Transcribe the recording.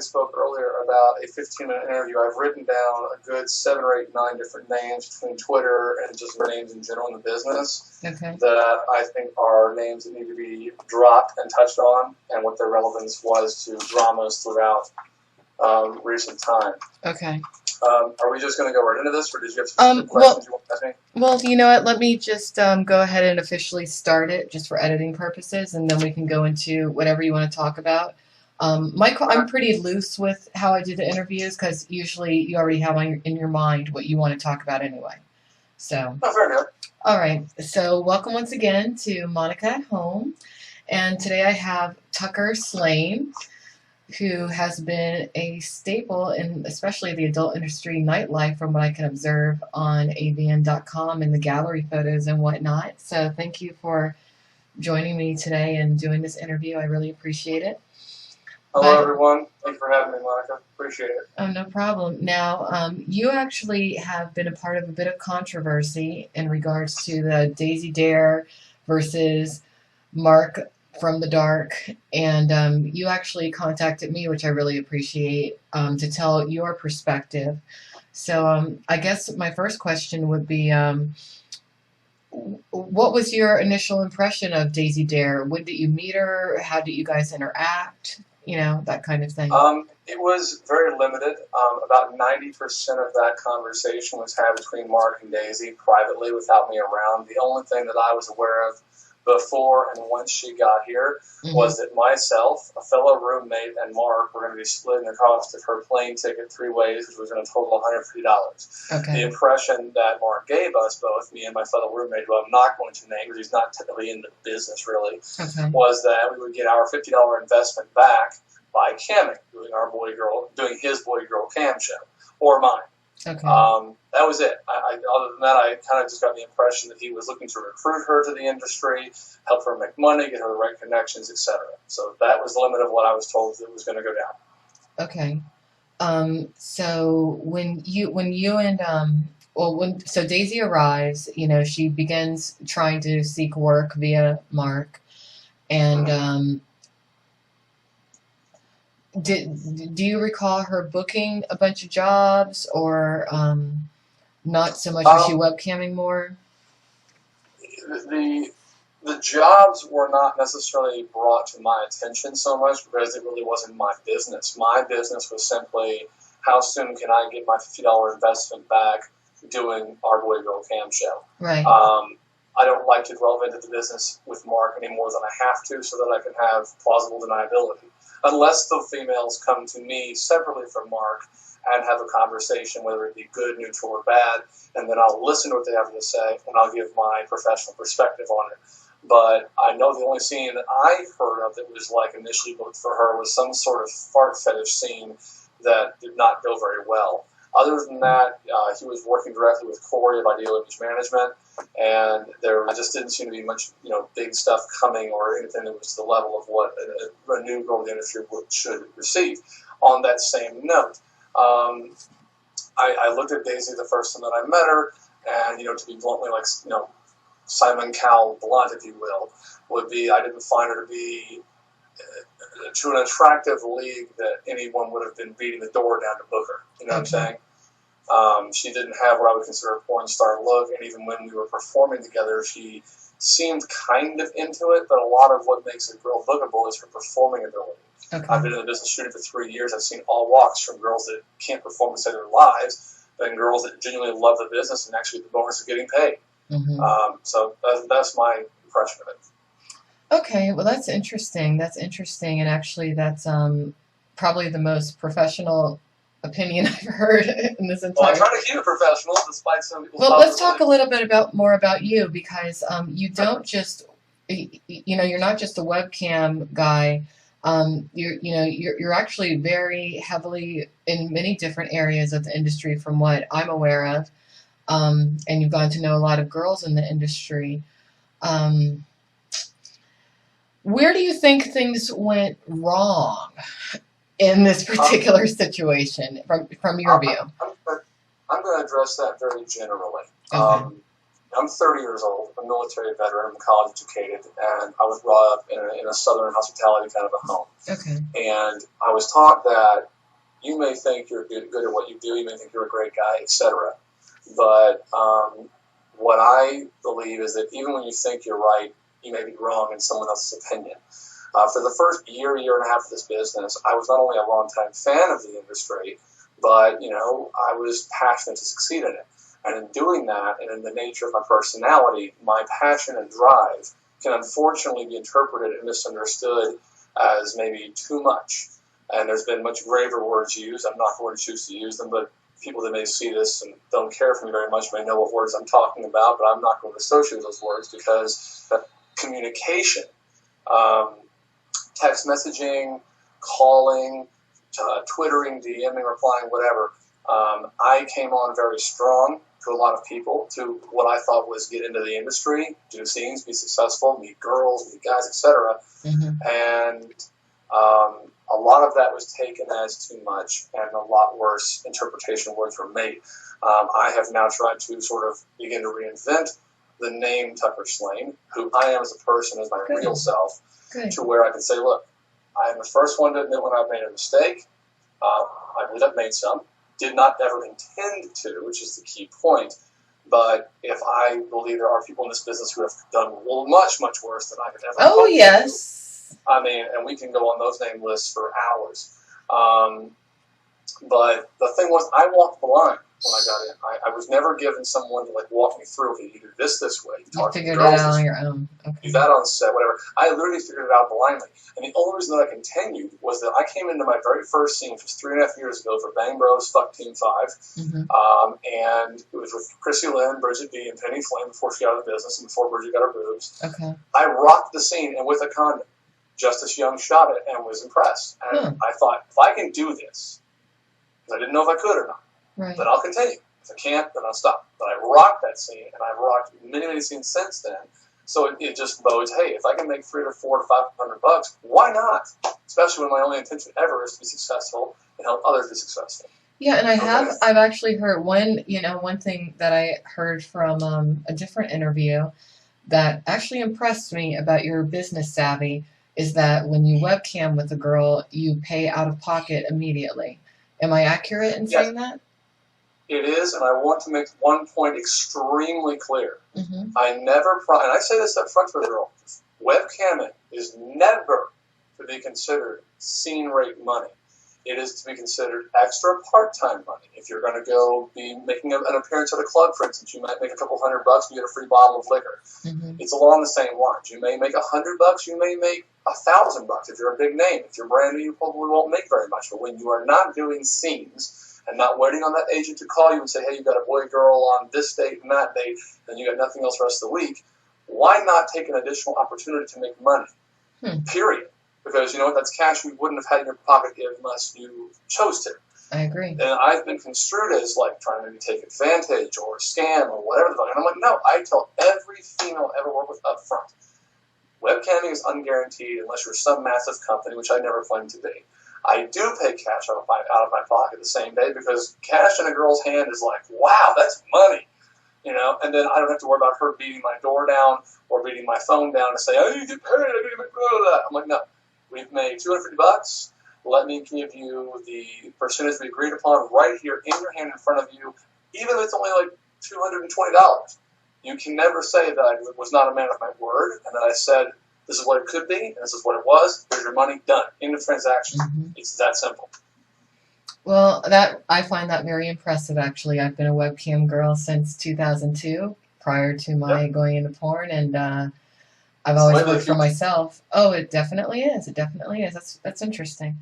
we spoke earlier about a 15-minute interview, I've written down a good 7 or 8, 9 different names between Twitter and just names in general in the business that I think are names that need to be dropped and touched on, and what their relevance was to dramas throughout recent time. Okay. Are we just going to go right into this, or did you have some questions you want to ask me? Well, you know what? Let me just go ahead and officially start it, just for editing purposes, and then we can go into whatever you want to talk about. I'm pretty loose with how I do the interviews, because usually you already have in your mind what you want to talk about anyway. So. Oh, fair enough. All right. So welcome once again to Monica at Home, and today I have Tucker Slane, who has been a staple in especially the adult industry nightlife from what I can observe on avn.com and the gallery photos and whatnot. So thank you for joining me today and doing this interview. I really appreciate it. Hello, everyone. Thank you for having me, Monica. Appreciate it. Oh, no problem. Now, you actually have been a part of a bit of controversy in regards to the Daisy Dare versus Marc from the Dark, and you actually contacted me, which I really appreciate, to tell your perspective. So I guess my first question would be, what was your initial impression of Daisy Dare? When did you meet her? How did you guys interact? You know, that kind of thing. It was very limited. About 90% of that conversation was had between Marc and Daisy privately without me around. The only thing that I was aware of before and once she got here was that myself, a fellow roommate, and Marc were going to be splitting the cost of her plane ticket 3 ways, which was going to total $150. Okay. The impression that Marc gave us both, me and my fellow roommate, who I'm not going to name because he's not technically in the business really, was that we would get our $50 investment back by camming, doing his boy-girl cam show, or mine. Okay. That was it. Other than that, I kind of just got the impression that he was looking to recruit her to the industry, help her make money, get her the right connections, etc. So that was the limit of what I was told that was going to go down. Okay. So so Daisy arrives, you know, she begins trying to seek work via Marc, and do you recall her booking a bunch of jobs, or not so much? Was she webcamming more? The jobs were not necessarily brought to my attention so much because it really wasn't my business. My business was simply, how soon can I get my $50 investment back doing our Boy Girl Cam show? Right. I don't like to delve into the business with Marc any more than I have to so that I can have plausible deniability. Unless the females come to me separately from Marc and have a conversation, whether it be good, neutral, or bad, and then I'll listen to what they have to say, and I'll give my professional perspective on it. But I know the only scene that I heard of that was like initially booked for her was some sort of fart fetish scene that did not go very well. Other than that, he was working directly with Corey of Ideal Image Management, and there just didn't seem to be much, big stuff coming or anything that was to the level of what a new girl in the industry should receive. On that same note, I looked at Daisy the first time that I met her, and to be bluntly, Simon Cowell blunt, if you will, would be I didn't find her to be to an attractive league that anyone would have been beating the door down to book her. You know what I'm saying? She didn't have what I would consider a porn star look, and even when we were performing together, she seemed kind of into it, but a lot of what makes a girl bookable is her performing ability. Okay. I've been in the business shooting for 3 years. I've seen all walks, from girls that can't perform to save their lives, and girls that genuinely love the business and actually the bonus of getting paid. So that's my impression of it. Okay, well, that's interesting. That's interesting, and actually, that's probably the most professional opinion I've heard in this entire. Well, I try to keep it professional, despite some people's. Well, let's talk a little bit more about you, because you don't just, you're not just a webcam guy. You're actually very heavily in many different areas of the industry, from what I'm aware of, and you've gotten to know a lot of girls in the industry. Where do you think things went wrong in this particular situation, from your view? I'm going to address that very generally. Okay. I'm 30 years old, a military veteran, I'm college educated, and I was brought up in a southern hospitality kind of a home. Okay. And I was taught that you may think you're good at what you do, you may think you're a great guy, etc. But what I believe is that even when you think you're right, you may be wrong in someone else's opinion. For the first year and a half of this business, I was not only a longtime fan of the industry, but, I was passionate to succeed in it. And in doing that, and in the nature of my personality, my passion and drive can unfortunately be interpreted and misunderstood as maybe too much. And there's been much graver words used. I'm not going to choose to use them, but people that may see this and don't care for me very much may know what words I'm talking about, but I'm not going to associate those words because communication, text messaging, calling, Twittering, DMing, replying, whatever. I came on very strong to a lot of people, to what I thought was get into the industry, do scenes, be successful, meet girls, meet guys, etc. And a lot of that was taken as too much, and a lot worse interpretation words were made. I have now tried to sort of begin to reinvent the name Tucker Slane, who I am as a person, as my real self, to where I can say, look, I am the first one to admit when I've made a mistake. I believe I've made some. Did not ever intend to, which is the key point. But if I believe there are people in this business who have done much, much worse than I could ever Oh, yes. I mean, and we can go on those name lists for hours. But the thing was, I walked the line when I got in. I was never given someone to walk me through. Okay, you do this way. You figured it out on your own. Okay. Do that on set, whatever. I literally figured it out blindly. And the only reason that I continued was that I came into my very first scene, which was 3.5 years ago, for Bang Bros Fuck Team 5. And it was with Chrissy Lynn, Bridget B, and Penny Flynn before she got out of the business and before Bridget got her boobs. Okay. I rocked the scene, and with a condom. Justice Young shot it and was impressed. And I thought, if I can do this, because I didn't know if I could or not, then I'll continue. If I can't, then I'll stop. But I rocked that scene, and I've rocked many, many scenes since then. So it just bodes, hey, if I can make $300 to $400 to $500, why not? Especially when my only intention ever is to be successful and help others be successful. Yeah, and I've actually heard one thing that I heard from a different interview that actually impressed me about your business savvy is that when you webcam with a girl, you pay out of pocket immediately. Am I accurate in saying that? It is, and I want to make one point extremely clear. I never, and I say this up front for the girl, webcamming is never to be considered scene rate money. It is to be considered extra part-time money. If you're going to go be making an appearance at a club, for instance, you might make a couple $100 and get a free bottle of liquor. It's along the same lines. You may make $100, you may make $1,000 if you're a big name. If you're brand new, you probably won't make very much. But when you are not doing scenes and not waiting on that agent to call you and say, hey, you've got a boy girl on this date and that date, and you got nothing else the rest of the week, why not take an additional opportunity to make money? Period. Because, you know what, that's cash you wouldn't have had in your pocket unless you chose to. I agree. And I've been construed as, trying to maybe take advantage or scam or whatever the fuck. And I'm like, no, I tell every female I ever work with up front, webcamming is unguaranteed unless you're some massive company, which I never claimed to be. I do pay cash out of my pocket the same day because cash in a girl's hand is like, wow, that's money. And then I don't have to worry about her beating my door down or beating my phone down and say, oh, you get paid, I need to make blah, blah, blah. I'm like, no. We've made $250. Let me give you the percentage we agreed upon right here in your hand in front of you, even if it's only $220. You can never say that I was not a man of my word and that I said this is what it could be and this is what it was. Here's your money, done. End of transaction. It's that simple. Well, I find that very impressive, actually. I've been a webcam girl since 2002, prior to my going into porn, and I've always worked for myself. Oh, it definitely is. It definitely is. That's interesting.